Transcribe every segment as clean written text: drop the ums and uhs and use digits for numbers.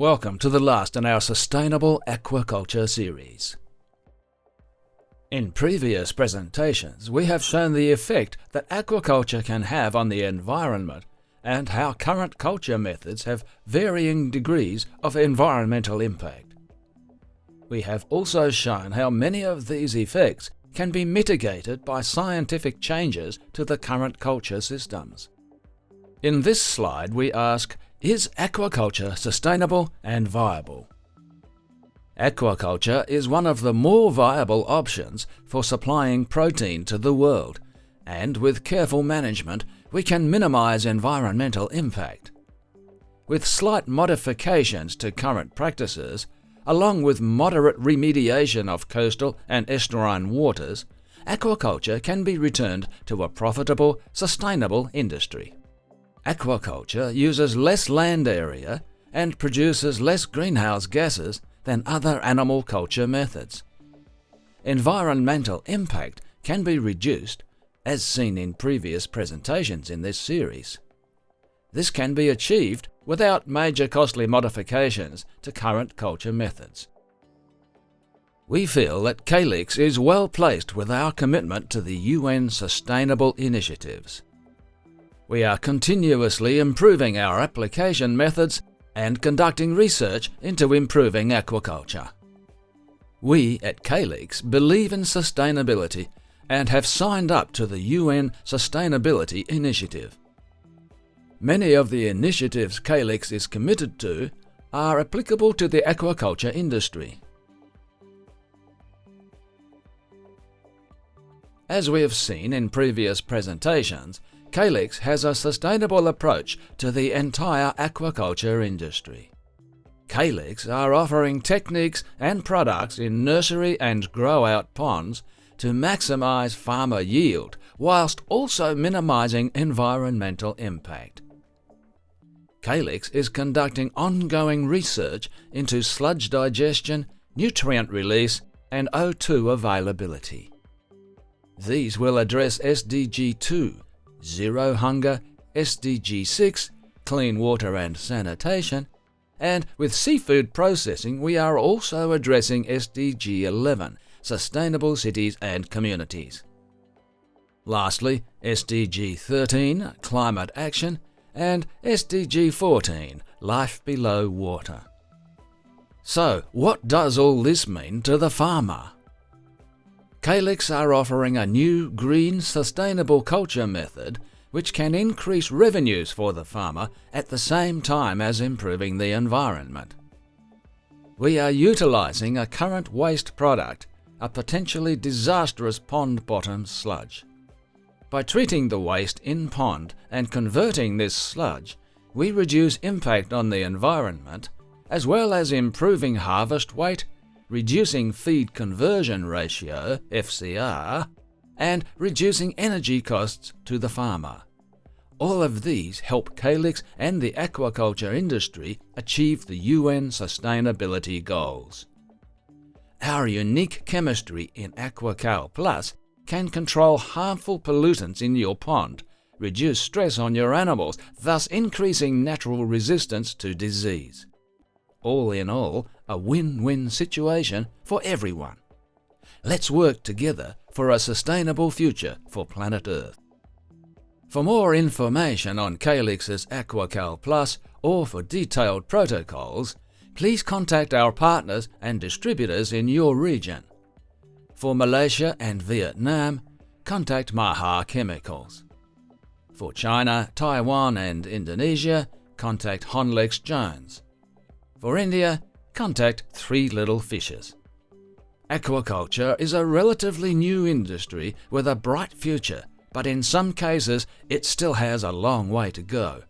Welcome to the last in our Sustainable Aquaculture series. In previous presentations, we have shown the effect that aquaculture can have on the environment and how current culture methods have varying degrees of environmental impact. We have also shown how many of these effects can be mitigated by scientific changes to the current culture systems. In this slide, we ask, is aquaculture sustainable and viable? Aquaculture is one of the more viable options for supplying protein to the world, and with careful management, we can minimize environmental impact. With slight modifications to current practices, along with moderate remediation of coastal and estuarine waters, aquaculture can be returned to a profitable, sustainable industry. Aquaculture uses less land area and produces less greenhouse gases than other animal culture methods. Environmental impact can be reduced, as seen in previous presentations in this series. This can be achieved without major costly modifications to current culture methods. We feel that Calyx is well placed with our commitment to the UN Sustainable Initiatives. We are continuously improving our application methods and conducting research into improving aquaculture. We at Calyx believe in sustainability and have signed up to the UN Sustainability Initiative. Many of the initiatives Calyx is committed to are applicable to the aquaculture industry. As we have seen in previous presentations, Calyx has a sustainable approach to the entire aquaculture industry. Calyx are offering techniques and products in nursery and grow-out ponds to maximize farmer yield whilst also minimizing environmental impact. Calyx is conducting ongoing research into sludge digestion, nutrient release, and O2 availability. These will address SDG 2, Zero Hunger, SDG 6, Clean Water and Sanitation, and with seafood processing we are also addressing SDG 11, Sustainable Cities and Communities. Lastly, SDG 13, Climate Action, and SDG 14, Life Below Water. So, what does all this mean to the farmer? Calyx are offering a new green sustainable culture method which can increase revenues for the farmer at the same time as improving the environment. We are utilizing a current waste product, a potentially disastrous pond bottom sludge. By treating the waste in pond and converting this sludge, we reduce impact on the environment, as well as improving harvest weight, reducing feed conversion ratio, FCR, and reducing energy costs to the farmer. All of these help Calyx and the aquaculture industry achieve the UN sustainability goals. Our unique chemistry in AquaCal Plus can control harmful pollutants in your pond, reduce stress on your animals, thus increasing natural resistance to disease. All in all, a win-win situation for everyone. Let's work together for a sustainable future for planet Earth. For more information on Calyx's AquaCal Plus or for detailed protocols, please contact our partners and distributors in your region. For Malaysia and Vietnam, contact Maha Chemicals. For China, Taiwan and Indonesia, contact Honlex Jones. For India, contact Three Little Fishes. Aquaculture is a relatively new industry with a bright future, but in some cases it still has a long way to go.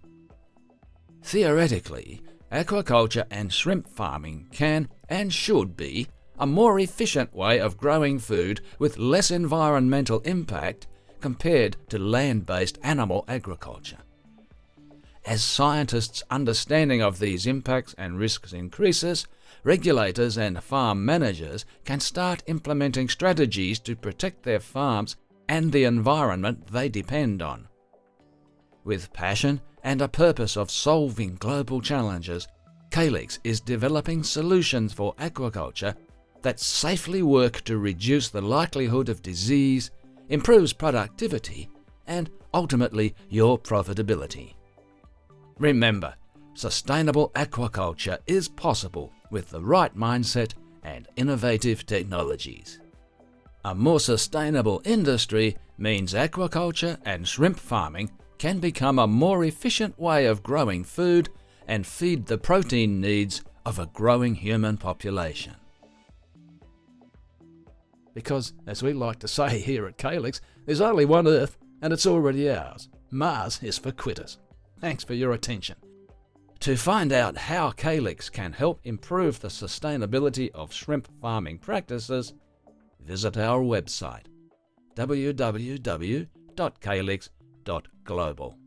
Theoretically, aquaculture and shrimp farming can and should be a more efficient way of growing food with less environmental impact compared to land-based animal agriculture. As scientists' understanding of these impacts and risks increases, regulators and farm managers can start implementing strategies to protect their farms and the environment they depend on. With passion and a purpose of solving global challenges, Calyx is developing solutions for aquaculture that safely work to reduce the likelihood of disease, improves productivity, and ultimately your profitability. Remember, sustainable aquaculture is possible with the right mindset and innovative technologies. A more sustainable industry means aquaculture and shrimp farming can become a more efficient way of growing food and feed the protein needs of a growing human population. Because, as we like to say here at Calyx, there's only one Earth and it's already ours. Mars is for quitters. Thanks for your attention. To find out how Calyx can help improve the sustainability of shrimp farming practices, visit our website www.calyx.global.